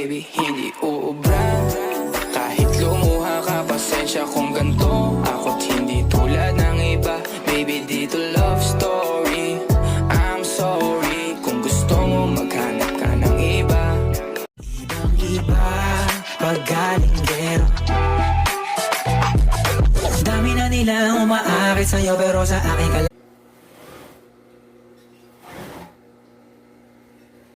baby, hindi uubra. Kahit lumuha ka, pasensya kung ganto. Ako't hindi tulad ng iba, baby, dito love story. I'm sorry kung gusto mo maghanap ka ng iba. Ibang iba, paggalinggero. Dami na nilang umaakit sa'yo, pero sa akin ka